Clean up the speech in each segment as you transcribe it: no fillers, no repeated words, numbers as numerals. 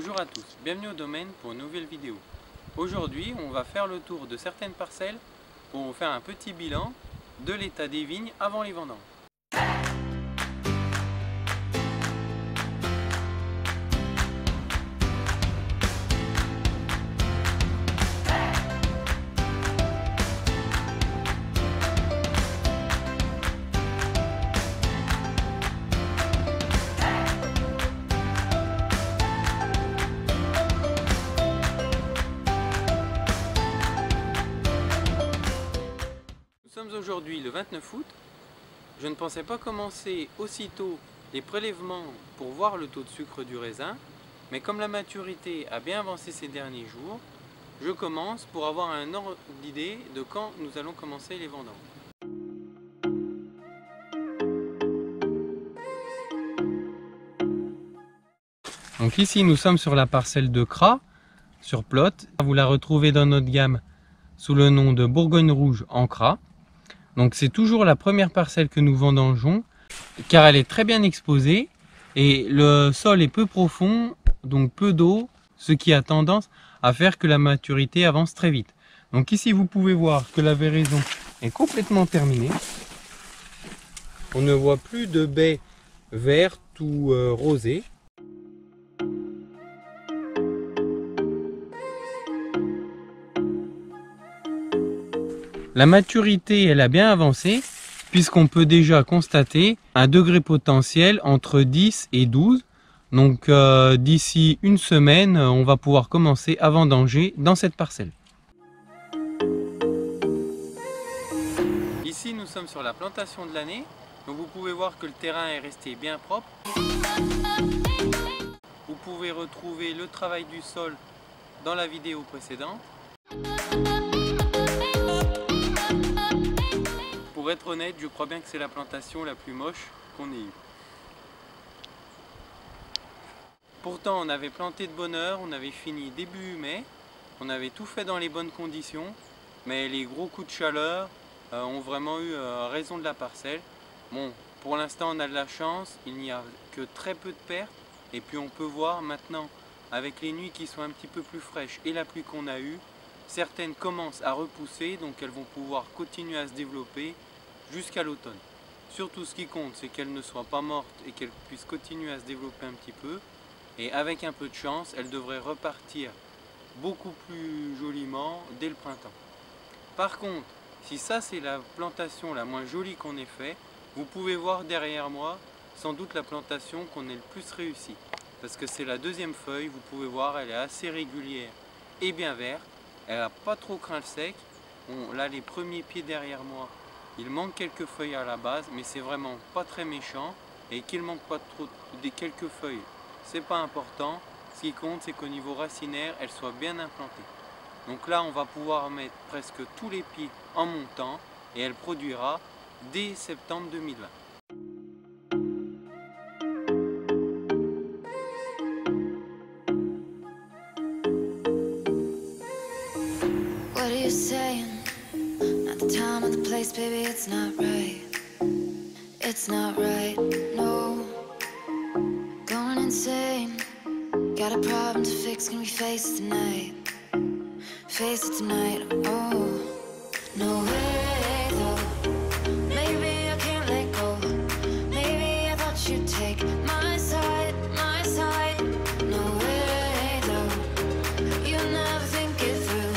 Bonjour à tous, bienvenue au domaine pour une nouvelle vidéo. Aujourd'hui, on va faire le tour de certaines parcelles pour faire un petit bilan de l'état des vignes avant les vendanges. Nous sommes aujourd'hui le 29 août. Je ne pensais pas commencer aussitôt les prélèvements pour voir le taux de sucre du raisin, mais comme la maturité a bien avancé ces derniers jours, je commence pour avoir un ordre d'idée de quand nous allons commencer les vendanges. Donc ici nous sommes sur la parcelle de Cras, sur plot. Vous la retrouvez dans notre gamme sous le nom de Bourgogne Rouge en Cras. Donc c'est toujours la première parcelle que nous vendangeons car elle est très bien exposée et le sol est peu profond, donc peu d'eau, ce qui a tendance à faire que la maturité avance très vite. Donc ici vous pouvez voir que la véraison est complètement terminée. On ne voit plus de baies vertes ou rosées. La maturité, elle a bien avancé puisqu'on peut déjà constater un degré potentiel entre 10 et 12. Donc d'ici une semaine, on va pouvoir commencer à vendanger dans cette parcelle. Ici, nous sommes sur la plantation de l'année. Donc vous pouvez voir que le terrain est resté bien propre. Vous pouvez retrouver le travail du sol dans la vidéo précédente. Pour être honnête, je crois bien que c'est la plantation la plus moche qu'on ait eue. Pourtant, on avait planté de bonne heure, on avait fini début mai, on avait tout fait dans les bonnes conditions, mais les gros coups de chaleur ont vraiment eu raison de la parcelle. Bon, pour l'instant, on a de la chance, il n'y a que très peu de pertes, et puis on peut voir maintenant, avec les nuits qui sont un petit peu plus fraîches et la pluie qu'on a eue, certaines commencent à repousser, donc elles vont pouvoir continuer à se développer jusqu'à l'automne. Surtout ce qui compte, c'est qu'elles ne soient pas mortes et qu'elles puissent continuer à se développer un petit peu. Et avec un peu de chance, elles devraient repartir beaucoup plus joliment dès le printemps. Par contre, si ça c'est la plantation la moins jolie qu'on ait fait, vous pouvez voir derrière moi sans doute la plantation qu'on ait le plus réussi. Parce que c'est la deuxième feuille, vous pouvez voir, elle est assez régulière et bien verte. Elle n'a pas trop craint le sec. Bon, là les premiers pieds derrière moi, il manque quelques feuilles à la base, mais c'est vraiment pas très méchant. Et qu'il manque pas trop des quelques feuilles, c'est pas important. Ce qui compte, c'est qu'au niveau racinaire, elles soient bien implantées. Donc là, on va pouvoir mettre presque tous les pieds en montant et elle produira dès septembre 2020. What are you saying? Not the time or the place, baby, it's not right. It's not right, no. Going insane. Got a problem to fix, can we face it tonight? Face it tonight, oh. No way, though. Maybe I can't let go. Maybe I thought you'd take my side, my side. No way, though. You'll never think it through.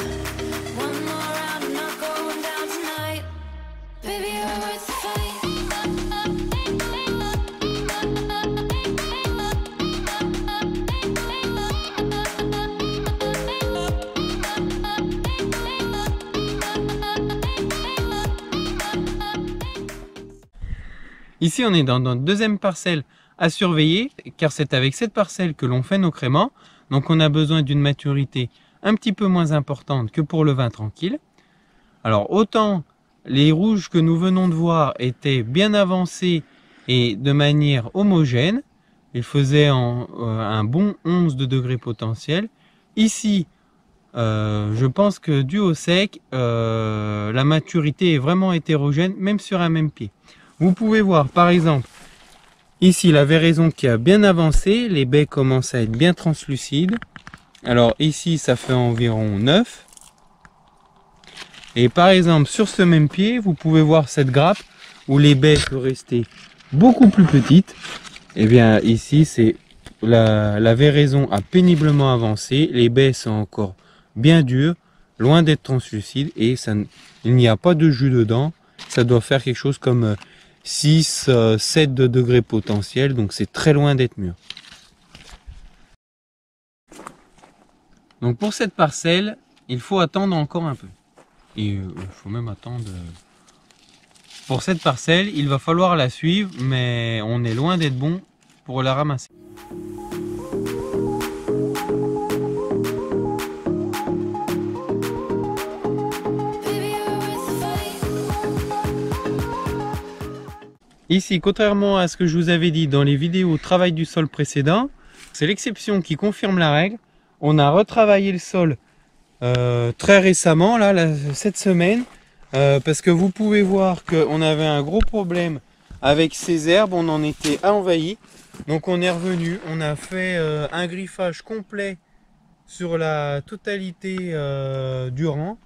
One more round, I'm not going down tonight. Baby, you're worth the fight. Ici, on est dans notre deuxième parcelle à surveiller, car c'est avec cette parcelle que l'on fait nos créments. Donc, on a besoin d'une maturité un petit peu moins importante que pour le vin tranquille. Alors, autant les rouges que nous venons de voir étaient bien avancés et de manière homogène. Ils faisaient un bon 11 de degré potentiel. Ici, je pense que dû au sec, la maturité est vraiment hétérogène, même sur un même pied. Vous pouvez voir par exemple Ici, la véraison qui a bien avancé, les baies commencent à être bien translucides. Alors ici, ça fait environ 9. Et par exemple, sur ce même pied, vous pouvez voir cette grappe où les baies peuvent rester beaucoup plus petites. Et bien ici, c'est la véraison a péniblement avancé. Les baies sont encore bien dures, loin d'être translucides. Et il n'y a pas de jus dedans. Ça doit faire quelque chose comme 6, 7 degrés potentiels. Donc c'est très loin d'être mûr. Donc pour cette parcelle, il faut attendre encore un peu. Et il faut même attendre. Pour cette parcelle, il va falloir la suivre, mais on est loin d'être bon pour la ramasser. Ici, contrairement à ce que je vous avais dit dans les vidéos travail du sol précédent, c'est l'exception qui confirme la règle. On a retravaillé le sol très récemment, cette semaine, parce que vous pouvez voir qu'on avait un gros problème avec ces herbes, on en était envahi. Donc on est revenu, on a fait un griffage complet sur la totalité du rang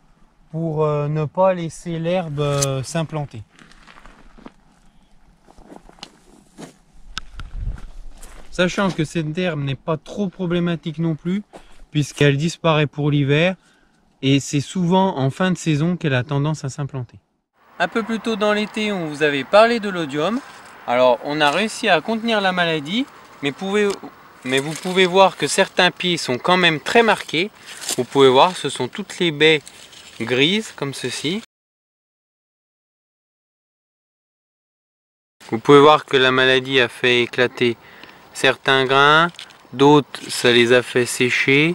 pour ne pas laisser l'herbe s'implanter. Sachant que cette herbe n'est pas trop problématique non plus, puisqu'elle disparaît pour l'hiver, et c'est souvent en fin de saison qu'elle a tendance à s'implanter. Un peu plus tôt dans l'été, on vous avait parlé de l'odium. Alors on a réussi à contenir la maladie, mais vous pouvez voir que certains pieds sont quand même très marqués. Vous pouvez voir, ce sont toutes les baies grises, comme ceci. Vous pouvez voir que la maladie a fait éclater certains grains, d'autres ça les a fait sécher.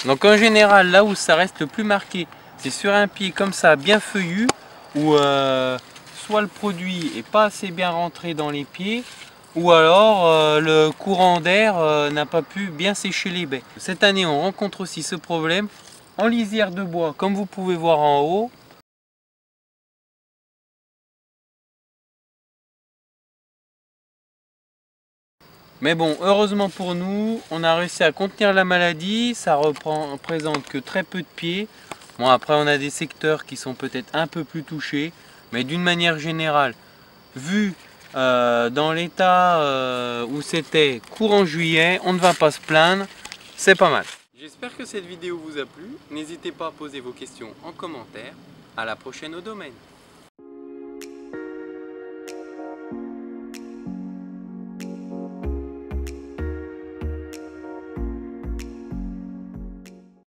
Donc en général, là où ça reste le plus marqué, c'est sur un pied comme ça, bien feuillu, où soit le produit est pas assez bien rentré dans les pieds, ou alors le courant d'air n'a pas pu bien sécher les baies. Cette année, on rencontre aussi ce problème en lisière de bois, comme vous pouvez voir en haut. Mais bon, heureusement pour nous, on a réussi à contenir la maladie, ça représente que très peu de pieds. Bon, après on a des secteurs qui sont peut-être un peu plus touchés, mais d'une manière générale, vu dans l'état où c'était courant juillet, on ne va pas se plaindre, c'est pas mal. J'espère que cette vidéo vous a plu, n'hésitez pas à poser vos questions en commentaire. À la prochaine au domaine.